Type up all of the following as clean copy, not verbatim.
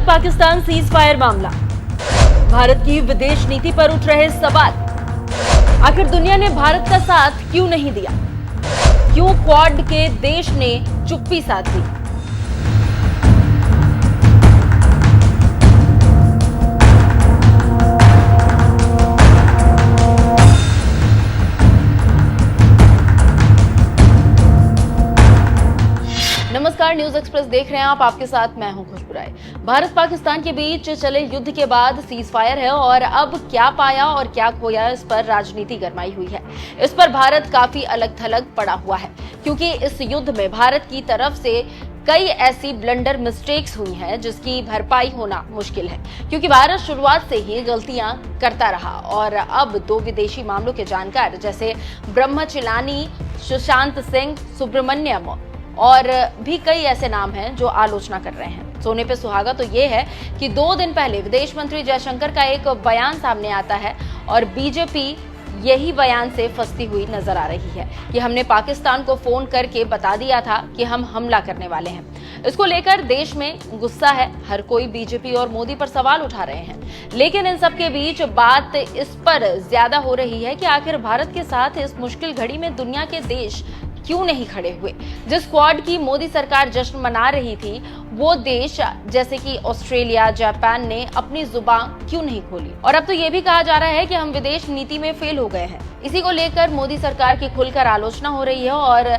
Pakistan cease fire मामला, भारत की विदेश नीति पर उठ रहे सवाल। आखिर दुनिया ने भारत का साथ क्यों नहीं दिया? क्यों क्वाड के देश ने चुप्पी साध ली? नमस्कार, न्यूज एक्सप्रेस देख रहे हैं आप। आपके साथ मैं हूं खुशबू राय। भारत पाकिस्तान के बीच चले युद्ध के बाद सीज फायर है और अब क्या पाया और क्या खोया, इस पर राजनीति गरमाई हुई है। इस पर भारत काफी अलग थलग पड़ा हुआ है, क्योंकि इस युद्ध में भारत की तरफ से कई ऐसी ब्लंडर मिस्टेक्स हुई हैं जिसकी भरपाई होना मुश्किल है, क्योंकि भारत शुरुआत से ही गलतियां करता रहा और अब दो विदेशी मामलों के जानकार जैसे ब्रह्मचिलानी, सुशांत सिंह सुब्रमण्यम और भी कई ऐसे नाम हैं जो आलोचना कर रहे हैं। सोने पे सुहागा तो ये है कि 2 दिन पहले विदेश मंत्री जयशंकर का एक बयान सामने आता है और बीजेपी यही बयान से फंसती हुई नजर आ रही है कि हमने पाकिस्तान को फोन करके बता दिया था कि हम हमला करने वाले हैं। इसको लेकर देश में गुस्सा है, हर कोई बीजेपी और मोदी पर सवाल उठा रहे हैं। लेकिन इन सब के बीच बात इस पर ज्यादा हो रही है कि आखिर भारत के साथ इस मुश्किल घड़ी में दुनिया के देश क्यों नहीं खड़े हुए? जिस क्वाड की मोदी सरकार जश्न मना रही थी, वो देश जैसे कि ऑस्ट्रेलिया, जापान ने अपनी जुबान क्यों नहीं खोली? और अब तो ये भी कहा जा रहा है कि हम विदेश नीति में फेल हो गए हैं। इसी को लेकर मोदी सरकार की खुलकर आलोचना हो रही है और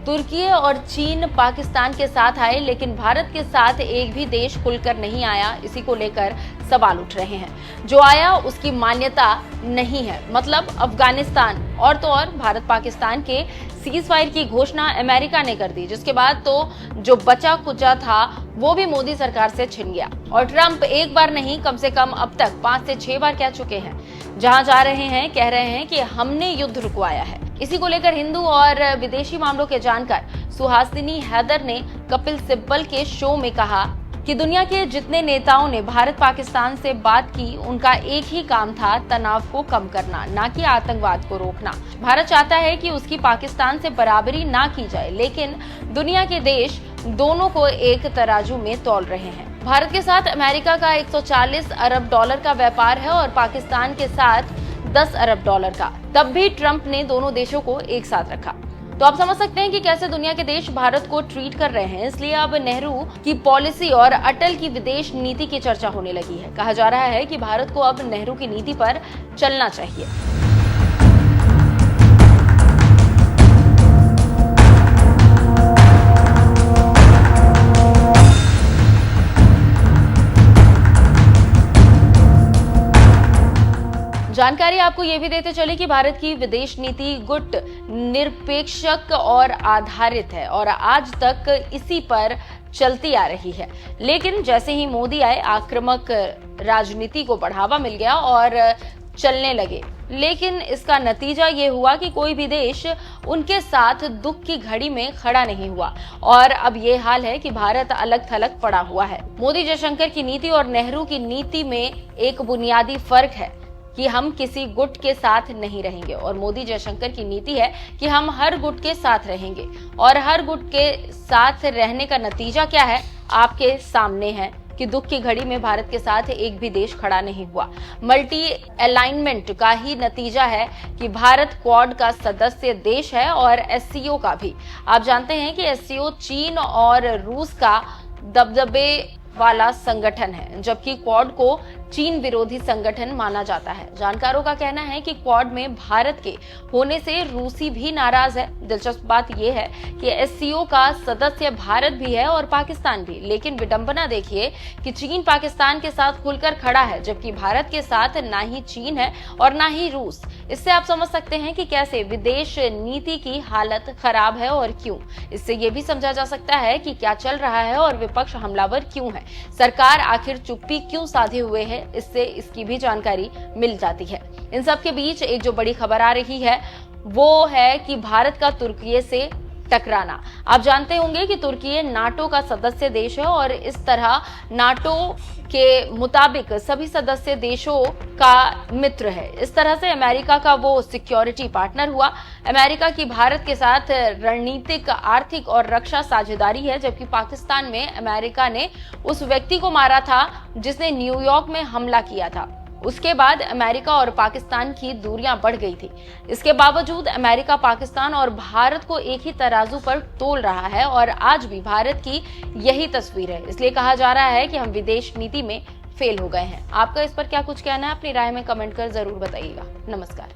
तुर्की और चीन पाकिस्तान के साथ आए, लेकिन भारत के साथ एक भी देश खुलकर नहीं आया। इसी को लेकर सवाल उठ रहे हैं। जो आया उसकी मान्यता नहीं है, मतलब अफगानिस्तान और तो और भारत पाकिस्तान के सीज फायर की घोषणा अमेरिका ने कर दी, जिसके बाद तो जो बचा कुचा था वो भी मोदी सरकार से छिन गया। और ट्रंप एक बार नहीं, कम से कम अब तक 5 से 6 बार कह चुके हैं, जहां जा रहे हैं कह रहे हैं कि हमने युद्ध रुकवाया है। इसी को लेकर हिंदू और विदेशी मामलों के जानकार सुहासिनी हैदर ने कपिल सिब्बल के शो में कहा कि दुनिया के जितने नेताओं ने भारत पाकिस्तान से बात की, उनका एक ही काम था तनाव को कम करना, ना कि आतंकवाद को रोकना। भारत चाहता है कि उसकी पाकिस्तान से बराबरी ना की जाए, लेकिन दुनिया के देश दोनों को एक तराजू में तौल रहे हैं। भारत के साथ अमेरिका का 140 अरब डॉलर का व्यापार है और पाकिस्तान के साथ 10 अरब डॉलर का। तब भी ट्रंप ने दोनों देशों को एक साथ रखा। तो आप समझ सकते हैं कि कैसे दुनिया के देश भारत को ट्रीट कर रहे हैं। इसलिए अब नेहरू की पॉलिसी और अटल की विदेश नीति की चर्चा होने लगी है। कहा जा रहा है कि भारत को अब नेहरू की नीति पर चलना चाहिए। जानकारी आपको ये भी देते चले कि भारत की विदेश नीति गुट निरपेक्षक और आधारित है और आज तक इसी पर चलती आ रही है। लेकिन जैसे ही मोदी आए, आक्रामक राजनीति को बढ़ावा मिल गया और चलने लगे। लेकिन इसका नतीजा ये हुआ कि कोई भी देश उनके साथ दुख की घड़ी में खड़ा नहीं हुआ और अब ये हाल है कि भारत अलग थलग पड़ा हुआ है। मोदी जयशंकर की नीति और नेहरू की नीति में एक बुनियादी फर्क है कि हम किसी गुट के साथ नहीं रहेंगे और मोदी जयशंकर की नीति है कि हम हर गुट के साथ रहेंगे। और हर गुट के साथ रहने का नतीजा क्या है आपके सामने है कि दुख की घड़ी में भारत के साथ एक भी देश खड़ा नहीं हुआ। मल्टी अलाइनमेंट का ही नतीजा है कि भारत क्वाड का सदस्य देश है और एससीओ का भी। आप जानते हैं कि एससीओ चीन और रूस का दबदबे वाला संगठन है, जबकि क्वाड को चीन विरोधी संगठन माना जाता है। जानकारों का कहना है कि क्वाड में भारत के होने से रूसी भी नाराज है। दिलचस्प बात यह है कि एससीओ का सदस्य भारत भी है और पाकिस्तान भी, लेकिन विडंबना देखिए कि चीन पाकिस्तान के साथ खुलकर खड़ा है, जबकि भारत के साथ ना ही चीन है और ना ही रूस। इससे आप समझ सकते हैं कि कैसे विदेश नीति की हालत खराब है और क्यों। इससे यह भी समझा जा सकता है कि क्या चल रहा है और विपक्ष हमलावर क्यों है, सरकार आखिर चुप्पी क्यों साधे हुए है। इससे इसकी भी जानकारी मिल जाती है। इन सब के बीच एक जो बड़ी खबर आ रही है वो है कि भारत का तुर्की से टकराना। आप जानते होंगे कि तुर्की नाटो का सदस्य देश है और इस तरह नाटो के मुताबिक सभी सदस्य देशों का मित्र है। इस तरह से अमेरिका का वो सिक्योरिटी पार्टनर हुआ। अमेरिका की भारत के साथ रणनीतिक, आर्थिक और रक्षा साझेदारी है, जबकि पाकिस्तान में अमेरिका ने उस व्यक्ति को मारा था जिसने न्यूयॉर्क में हमला किया था। उसके बाद अमेरिका और पाकिस्तान की दूरियां बढ़ गई थी। इसके बावजूद अमेरिका पाकिस्तान और भारत को एक ही तराजू पर तोल रहा है और आज भी भारत की यही तस्वीर है। इसलिए कहा जा रहा है कि हम विदेश नीति में फेल हो गए हैं। आपका इस पर क्या कुछ कहना है? अपनी राय में कमेंट कर जरूर बताइएगा। नमस्कार।